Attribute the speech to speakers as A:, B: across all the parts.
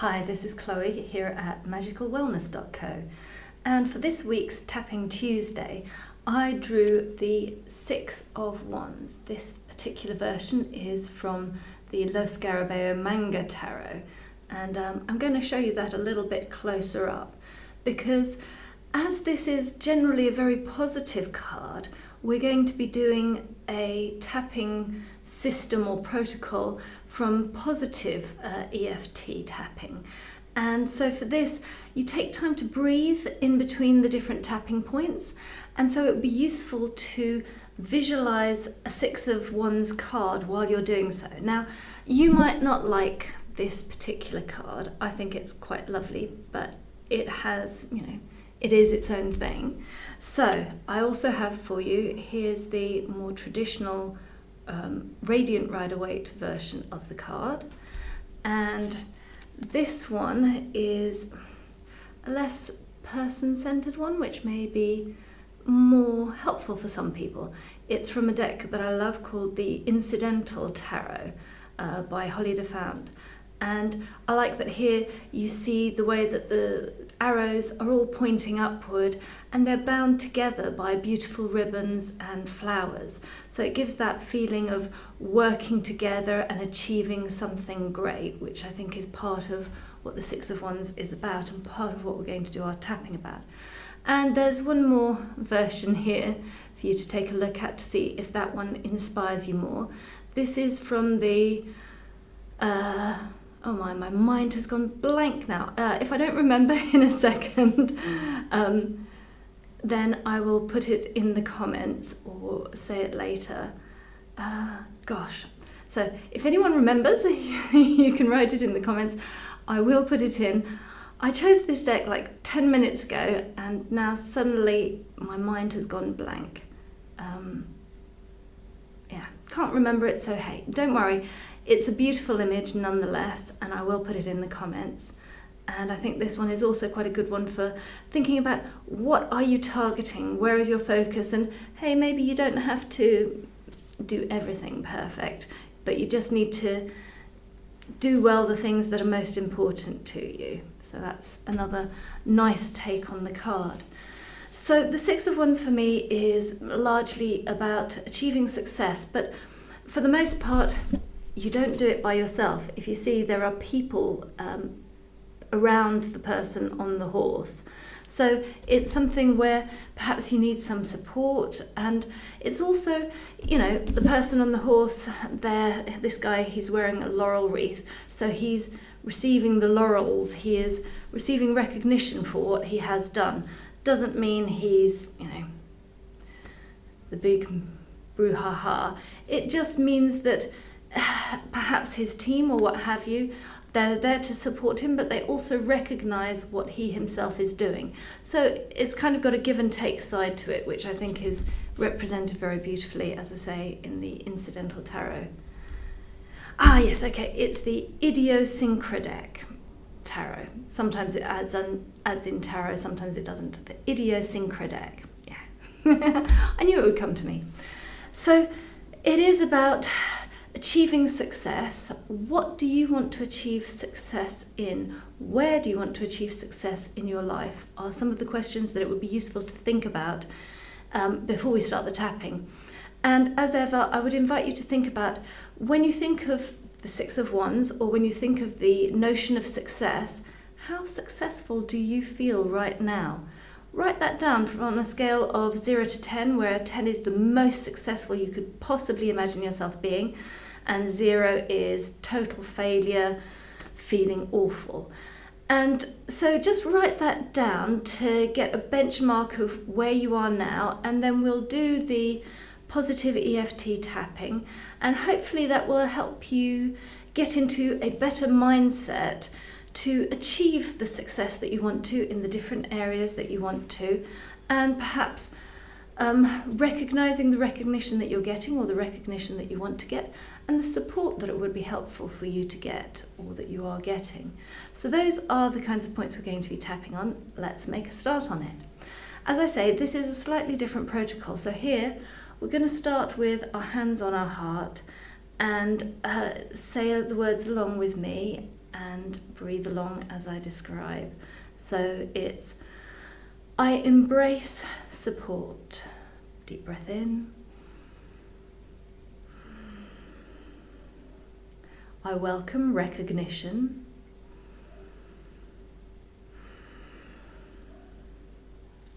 A: Hi, this is Chloe here at magicalwellness.co, and for this week's Tapping Tuesday I drew the Six of Wands. This particular version is from the Lo Scarabeo Manga Tarot, and I'm going to show you that a little bit closer up because as this is generally a very positive card, we're going to be doing a tapping system or protocol from positive EFT tapping. And so for this, you take time to breathe in between the different tapping points. And so it would be useful to visualize a Six of Wands card while you're doing so. Now, you might not like this particular card. I think it's quite lovely, but it has, it is its own thing. So I also have for you, here's the more traditional Radiant Rider-Waite version of the card. And this one is a less person-centered one, which may be more helpful for some people. It's from a deck that I love called the Incidental Tarot by Holly DeFound. And I like that here you see the way that the arrows are all pointing upward and they're bound together by beautiful ribbons and flowers. So it gives that feeling of working together and achieving something great, which I think is part of what the Six of Wands is about and part of what we're going to do our tapping about. And there's one more version here for you to take a look at to see if that one inspires you more. This is from the oh my mind has gone blank now. If I don't remember in a second, then I will put it in the comments or say it later. Gosh. So if anyone remembers, you can write it in the comments. I will put it in. I chose this deck like 10 minutes ago and now suddenly my mind has gone blank. Yeah, can't remember it, so hey, don't worry. It's a beautiful image nonetheless, and I will put it in the comments. And I think this one is also quite a good one for thinking about what are you targeting, where is your focus, and hey, maybe you don't have to do everything perfect, but you just need to do well the things that are most important to you. So that's another nice take on the card. So the Six of Wands for me is largely about achieving success, but for the most part, you don't do it by yourself. If you see, there are people around the person on the horse. So it's something where perhaps you need some support, and it's also, the person on the horse there, this guy, he's wearing a laurel wreath, so he's receiving the laurels, he is receiving recognition for what he has done. Doesn't mean he's, the big brouhaha. It just means that perhaps his team or what have you, they're there to support him, but they also recognize what he himself is doing. So it's kind of got a give and take side to it, which I think is represented very beautifully, as I say, in the Incidental Tarot. Ah, yes, okay, it's the Idiosyncradec Tarot. Sometimes it adds in tarot, sometimes it doesn't. The Idiosyncradec, yeah. I knew it would come to me. So it is about achieving success. What do you want to achieve success in? Where do you want to achieve success in your life? Are some of the questions that it would be useful to think about before we start the tapping. And as ever, I would invite you to think about when you think of the Six of Wands or when you think of the notion of success, how successful do you feel right now? Write that down on a scale of 0 to 10, where 10 is the most successful you could possibly imagine yourself being, and 0 is total failure, feeling awful. And so just write that down to get a benchmark of where you are now, and then we'll do the positive EFT tapping, and hopefully that will help you get into a better mindset to achieve the success that you want to in the different areas that you want to, and perhaps recognizing the recognition that you're getting or the recognition that you want to get, and the support that it would be helpful for you to get or that you are getting. So those are the kinds of points we're going to be tapping on. Let's make a start on it. As I say, this is a slightly different protocol. So here we're going to start with our hands on our heart and say the words along with me. and breathe along as I describe. So it's, I embrace support. Deep breath in. I welcome recognition.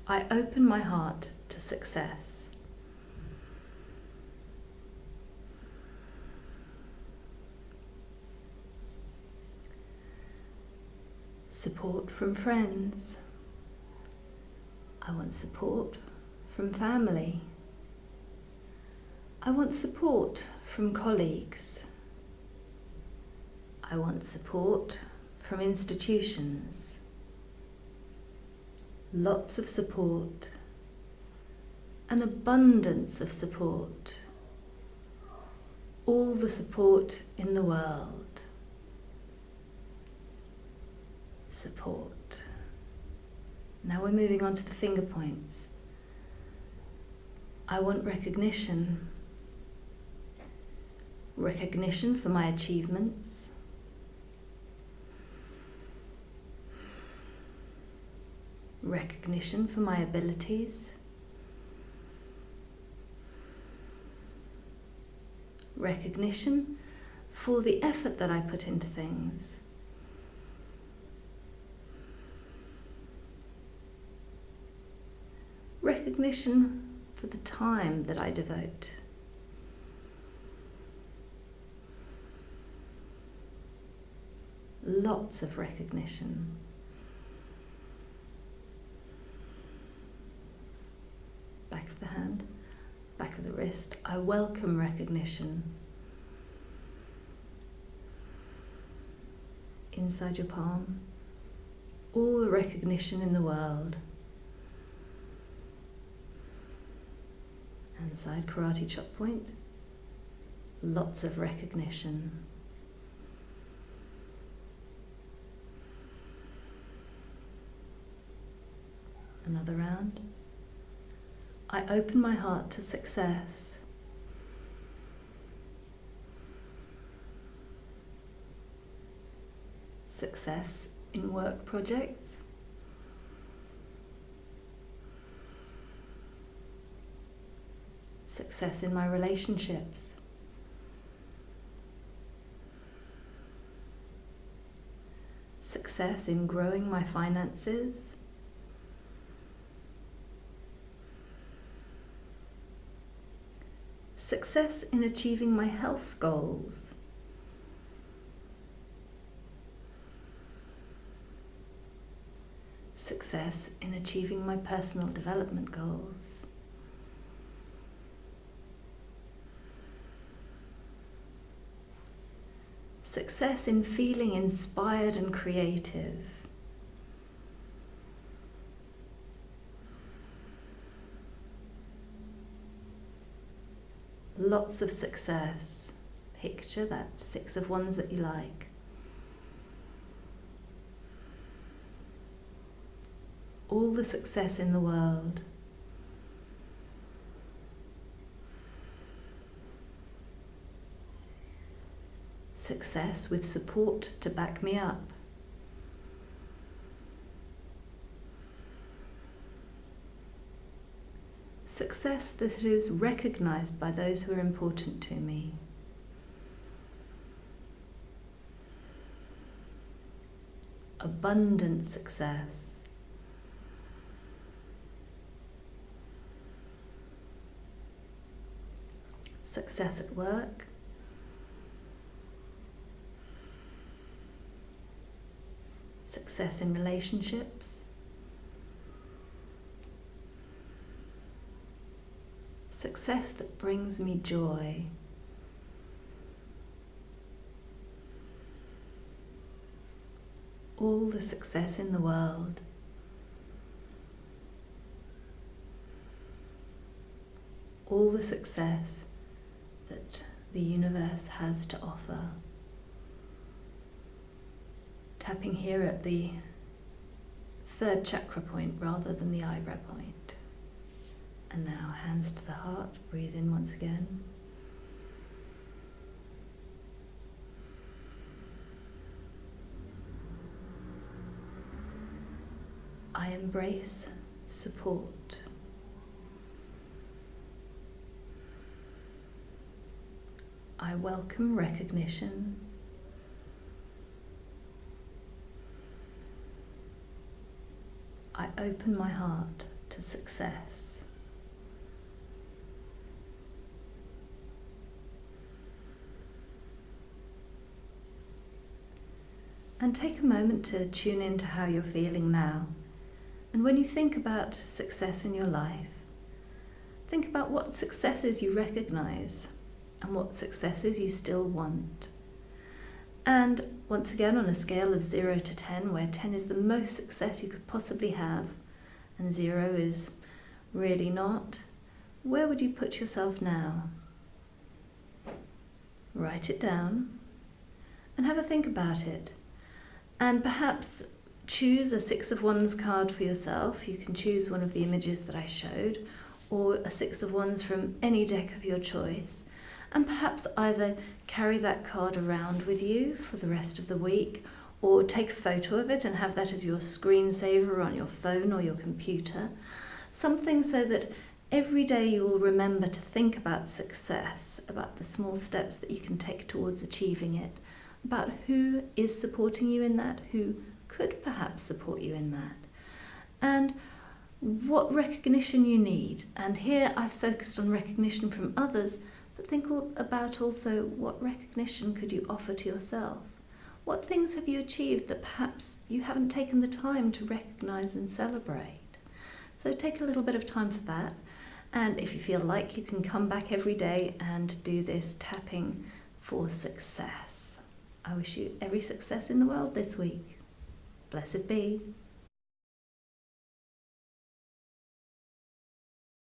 A: I open my heart to success. Support from friends. I want support from family. I want support from colleagues. I want support from institutions. Lots of support. An abundance of support. All the support in the world. Support. Now we're moving on to the finger points. I want recognition. Recognition for my achievements. Recognition for my abilities. Recognition for the effort that I put into things. Recognition for the time that I devote. Lots of recognition. Back of the hand, back of the wrist. I welcome recognition. Inside your palm, all the recognition in the world. And side karate chop point, lots of recognition. Another round. I open my heart to success. Success in work projects. Success in my relationships. Success in growing my finances. Success in achieving my health goals. Success in achieving my personal development goals. Success in feeling inspired and creative. Lots of success. Picture that 6 of wands that you like. All the success in the world. Success with support to back me up. Success that is recognized by those who are important to me. Abundant success. Success at work. Success in relationships. Success that brings me joy. All the success in the world. All the success that the universe has to offer. Tapping here at the 3rd chakra point rather than the eyebrow point. And now hands to the heart, breathe in once again. I embrace support. I welcome recognition. I open my heart to success. And take a moment to tune into how you're feeling now. And when you think about success in your life, think about what successes you recognize and what successes you still want. And once again, on a scale of 0 to 10, where 10 is the most success you could possibly have and 0 is really not, where would you put yourself now? Write it down and have a think about it. And perhaps choose a 6 of Wands card for yourself. You can choose one of the images that I showed, or a 6 of Wands from any deck of your choice. And perhaps either carry that card around with you for the rest of the week, or take a photo of it and have that as your screensaver on your phone or your computer. Something so that every day you will remember to think about success, about the small steps that you can take towards achieving it, about who is supporting you in that, who could perhaps support you in that, and what recognition you need. And here I've focused on recognition from others, but think about also what recognition could you offer to yourself. What things have you achieved that perhaps you haven't taken the time to recognize and celebrate? So take a little bit of time for that. And if you feel like, you can come back every day and do this tapping for success. I wish you every success in the world this week. Blessed be.